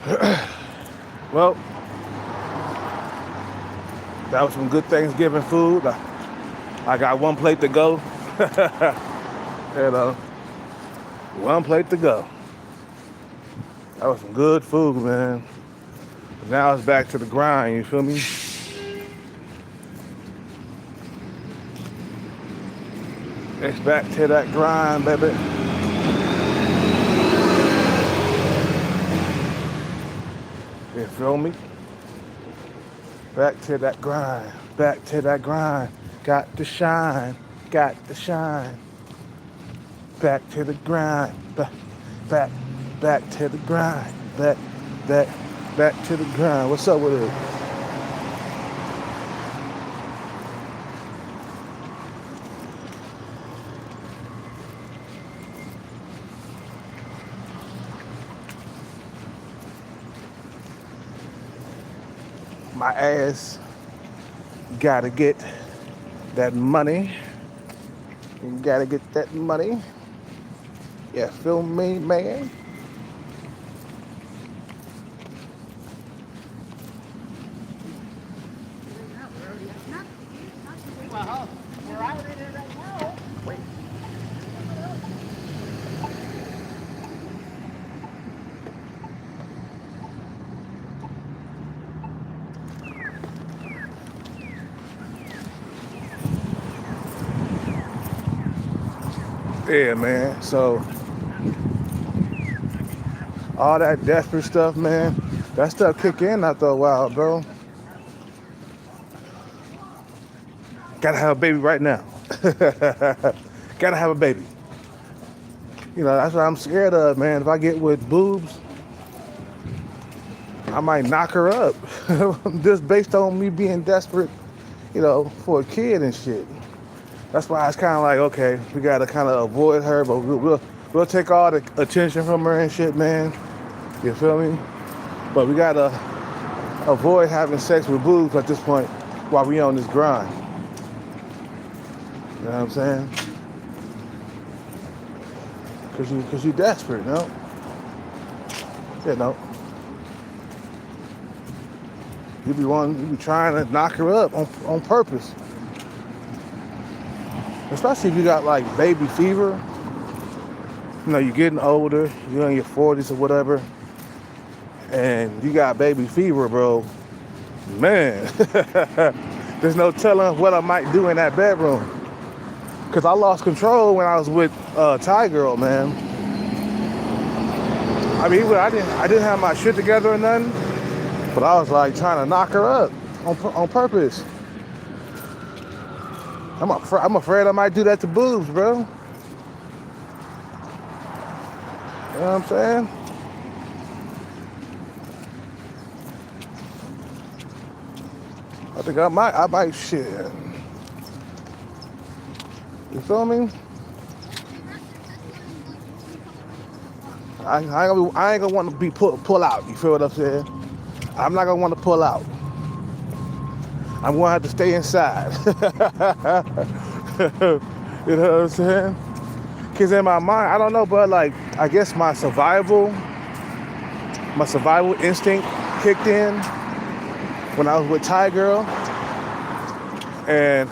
Well, that was some good Thanksgiving food. I got one plate to go. You know, one plate to go. That was some good food, man. Now it's back to the grind, you feel me? It's back to that grind, baby. You feel me? Back to that grind. Back to that grind. Got to shine. Got to shine. Back to the grind. Back, back to the grind. Back, back to the grind. What's up with it? My ass gotta get that money. You gotta get that money. Yeah, feel me, man? Yeah, man. So all that desperate stuff, man, that stuff kick in after a while, bro. Gotta have a baby right now. Gotta have a baby. You know, that's what I'm scared of, man. If I get with boobs, I might knock her up. Just based on me being desperate, you know, for a kid and shit. That's why it's kind of like, okay, we gotta kind of avoid her, but we'll take all the attention from her and shit, man. You feel me? But we gotta avoid having sex with boobs at this point while we on this grind. You know what I'm saying? Cause you desperate, no? You know. You be trying to knock her up on purpose. Especially if you got like baby fever. You know, you're getting older, you're in your 40s or whatever, and you got baby fever, bro. Man, there's no telling what I might do in that bedroom. Cause I lost control when I was with Thai girl, man. I mean, I didn't have my shit together or nothing, but I was like trying to knock her up on purpose. I'm afraid I might do that to boobs, bro. You know what I'm saying? I think I might shit. You feel me? I ain't gonna want to be pull out. You feel what I'm saying? I'm not gonna want to pull out. I'm gonna have to stay inside. You know what I'm saying? Cause in my mind, I don't know, but like I guess my survival instinct kicked in when I was with Thai girl, and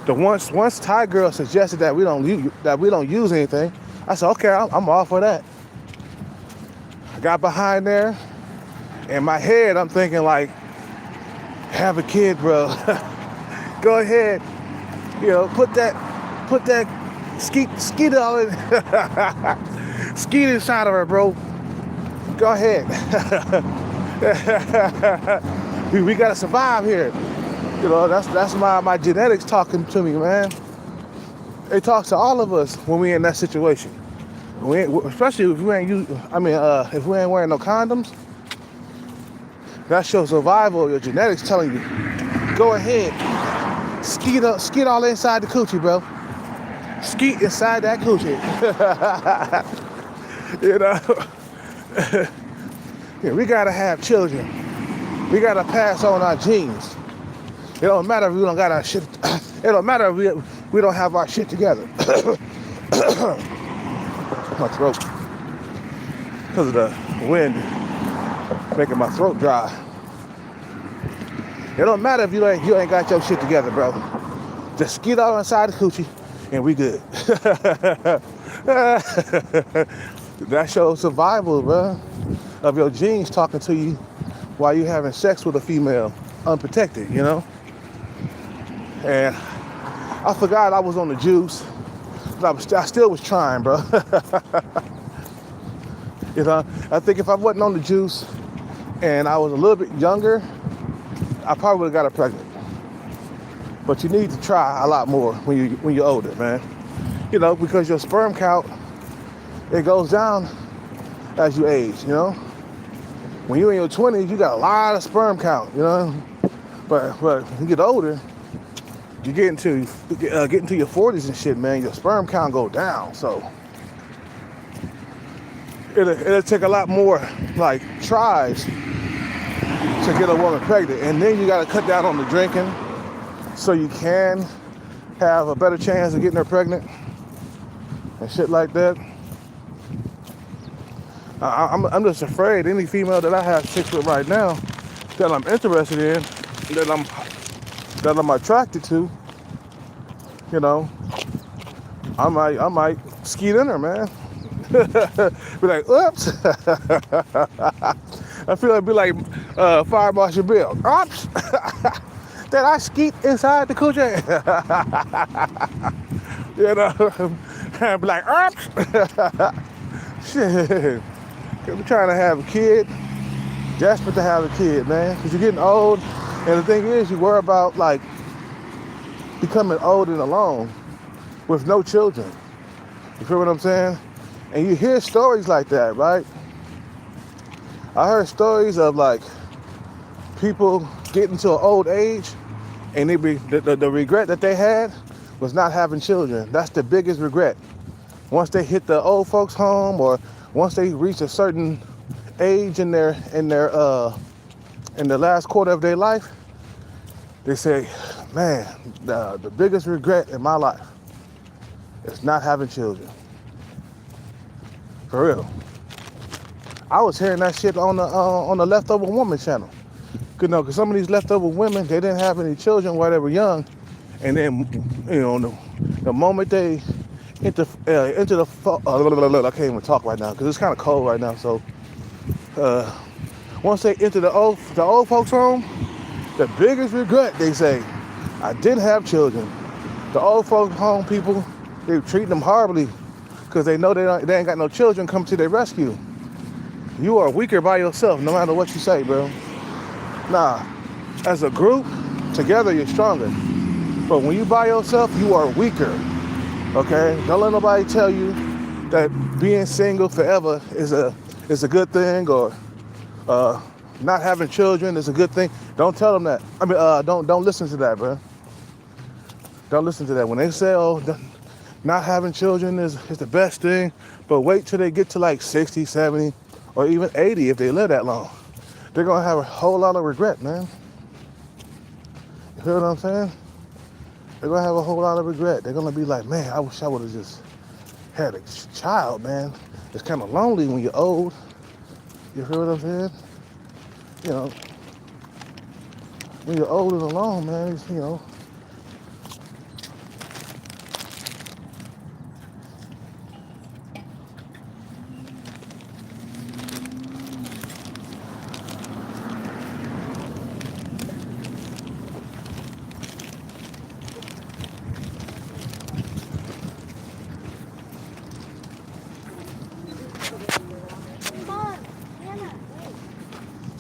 once Thai girl suggested that we don't use anything, I said, okay, I'm all for that. I got behind there. In my head, I'm thinking like, have a kid, bro. Go ahead. You know, put that skeet all in, skeet inside of her, bro. Go ahead. We gotta survive here. You know, that's my genetics talking to me, man. It talks to all of us when we in that situation. Especially if if we ain't wearing no condoms. That's your survival, your genetics telling you, go ahead, skeet all inside the coochie, bro. Skeet inside that coochie. You know? Yeah, we gotta have children. We gotta pass on our genes. It don't matter if we don't got our shit. It don't matter if we don't have our shit together. My throat. Because of the wind. making my throat dry. It don't matter if you ain't got your shit together, bro. Just skeet out inside the coochie, and we good. That shows survival, bro, of your genes talking to you while you having sex with a female, unprotected, you know? And I forgot I was on the juice, but I still was trying, bro. You know, I think if I wasn't on the juice and I was a little bit younger, I probably would have got her pregnant. But you need to try a lot more when you're older, man. You know, because your sperm count, it goes down as you age, you know? When you're in your 20s, you got a lot of sperm count, you know? But when you get older, you get into your 40s and shit, man, your sperm count go down. So it'll take a lot more like tries to get a woman pregnant. And then you gotta cut down on the drinking so you can have a better chance of getting her pregnant and shit like that. I'm just afraid any female that I have sex with right now that I'm interested in, that I'm attracted to, you know, I might skeet in her, man. Be like, oops. I feel like be like Fire Marshal Bill. Oops. Did I skeet inside the coochie? You know, and be like, oops. Shit. I'm trying to have a kid. Desperate to have a kid, man. Because you're getting old. And the thing is, you worry about, like, becoming old and alone with no children. You feel what I'm saying? And you hear stories like that, right? I heard stories of, like, people getting to an old age and the regret that they had was not having children. That's the biggest regret. Once they hit the old folks' home or once they reach a certain age in the last quarter of their life, they say, man, the biggest regret in my life is not having children. For real. I was hearing that shit on the Leftover Woman channel. You know, because some of these leftover women, they didn't have any children while they were young. And then, you know, the moment they into the I can't even talk right now because it's kind of cold right now. So once they enter the old folks home, the biggest regret, they say, I didn't have children. The old folks home people, they treat them horribly because they know they ain't got no children come to their rescue. You are weaker by yourself, no matter what you say, bro. Nah, as a group, together you're stronger. But when you by yourself, you are weaker. Okay? Don't let nobody tell you that being single forever is a good thing or not having children is a good thing. Don't tell them that. I mean, don't listen to that, bro. Don't listen to that. When they say, oh, not having children is the best thing, but wait till they get to like 60, 70, or even 80 if they live that long. They're going to have a whole lot of regret, man. You feel what I'm saying? They're going to have a whole lot of regret. They're going to be like, man, I wish I would have just had a child, man. It's kind of lonely when you're old. You feel what I'm saying? You know, when you're old and alone, man, it's, you know.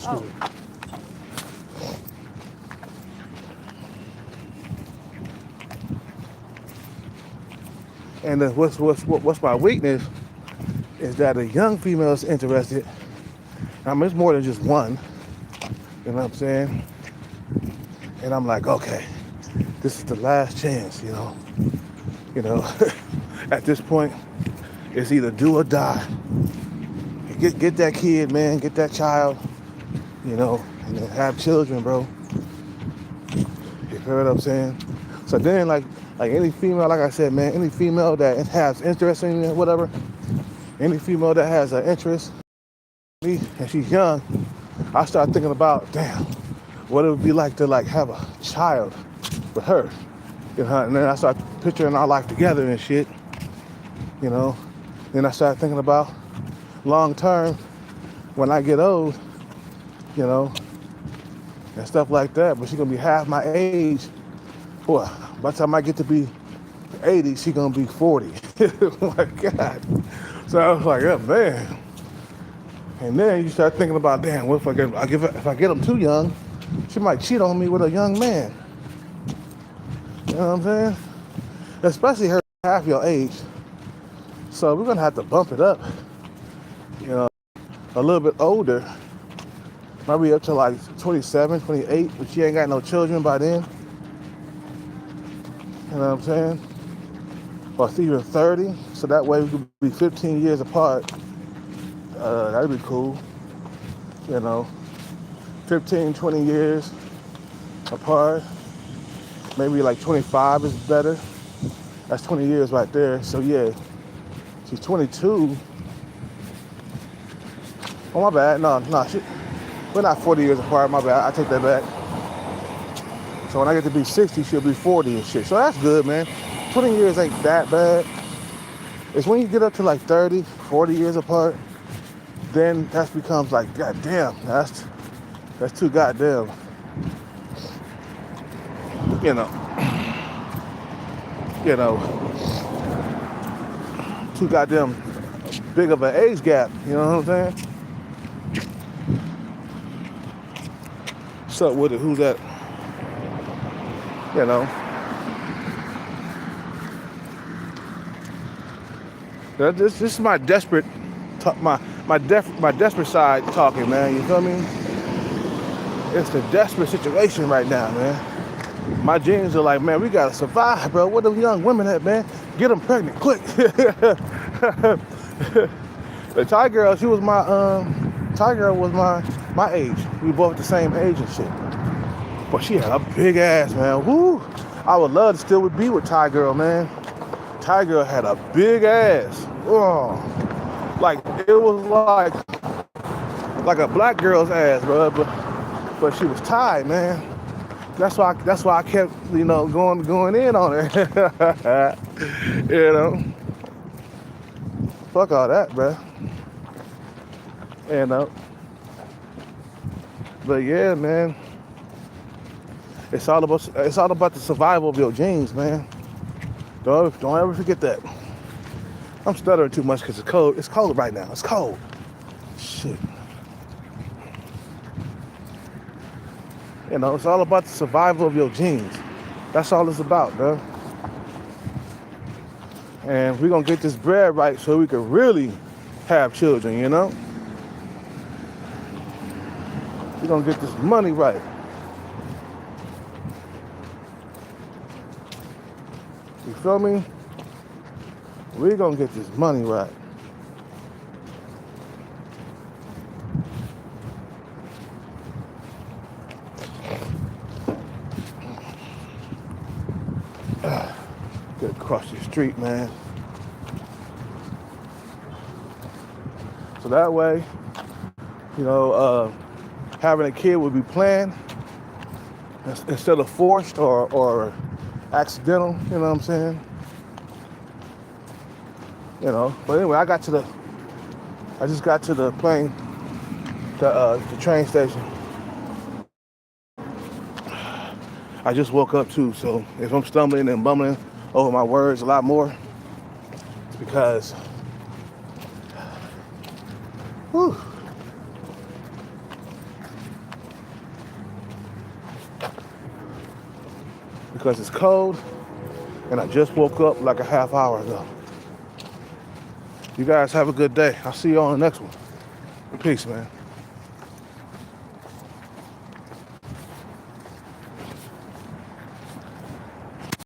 Oh. And what's my weakness is that a young female is interested. I mean, it's more than just one. You know what I'm saying? And I'm like, okay, this is the last chance, you know. You know, at this point, it's either do or die. Get that kid, man. Get that child. You know, and then have children, bro. You hear what I'm saying? So then, like any female, like I said, man, any female that has interest in whatever, any female that has an interest, and she's young, I started thinking about, damn, what it would be like to like have a child with her. You know, and then I started picturing our life together and shit, you know. Then I started thinking about long term when I get old, you know, and stuff like that. But she's gonna be half my age. Boy, by the time I get to be 80, she's gonna be 40. Oh my God. So I was like, oh man. And then you start thinking about, damn, what if I get them too young, she might cheat on me with a young man. You know what I'm saying? Especially her half your age. So we're gonna have to bump it up, you know, a little bit older. Maybe up to like 27, 28, but she ain't got no children by then. You know what I'm saying? Or even 30, so that way we could be 15 years apart. That'd be cool. You know, 15, 20 years apart. Maybe like 25 is better. That's 20 years right there. So yeah, she's 22. Oh, my bad. No, we're not 40 years apart. My bad. I take that back. So when I get to be 60, she'll be 40 and shit. So that's good, man. 20 years ain't that bad. It's when you get up to like 30, 40 years apart, then that becomes like, goddamn, that's too goddamn, you know, too goddamn big of an age gap, you know what I'm saying? What's up with it? Who's that? You know. This is my desperate, my desperate side talking, man. You feel me? It's a desperate situation right now, man. My genes are like, man, we gotta survive, bro. What them young women at, man? Get them pregnant, quick. The Thai girl, she was my age. We both the same age and shit. But she had a big ass, man. Woo! I would love to still be with Thai girl, man. Thai girl had a big ass. Oh, like it was like a black girl's ass, bro. But she was Thai, man. That's why I kept, you know, going in on her. You know, fuck all that, bro. You know. But yeah, man. It's all about the survival of your genes, man. Don't ever forget that. I'm stuttering too much because it's cold. It's cold right now. It's cold. Shit. You know, it's all about the survival of your genes. That's all it's about, bro. And we're going to get this bread right so we can really have children, you know? We're going to get this money right. You feel me? We're gonna get this money right. Get across the street, man. So that way, you know, having a kid would be planned instead of forced or accidental, you know what I'm saying? You know, but anyway, I just got to the plane, the train station. I just woke up too, so if I'm stumbling and bumbling over my words a lot more, it's because, whew, because it's cold and I just woke up like a half hour ago. You guys have a good day. I'll see you on the next one. Peace, man.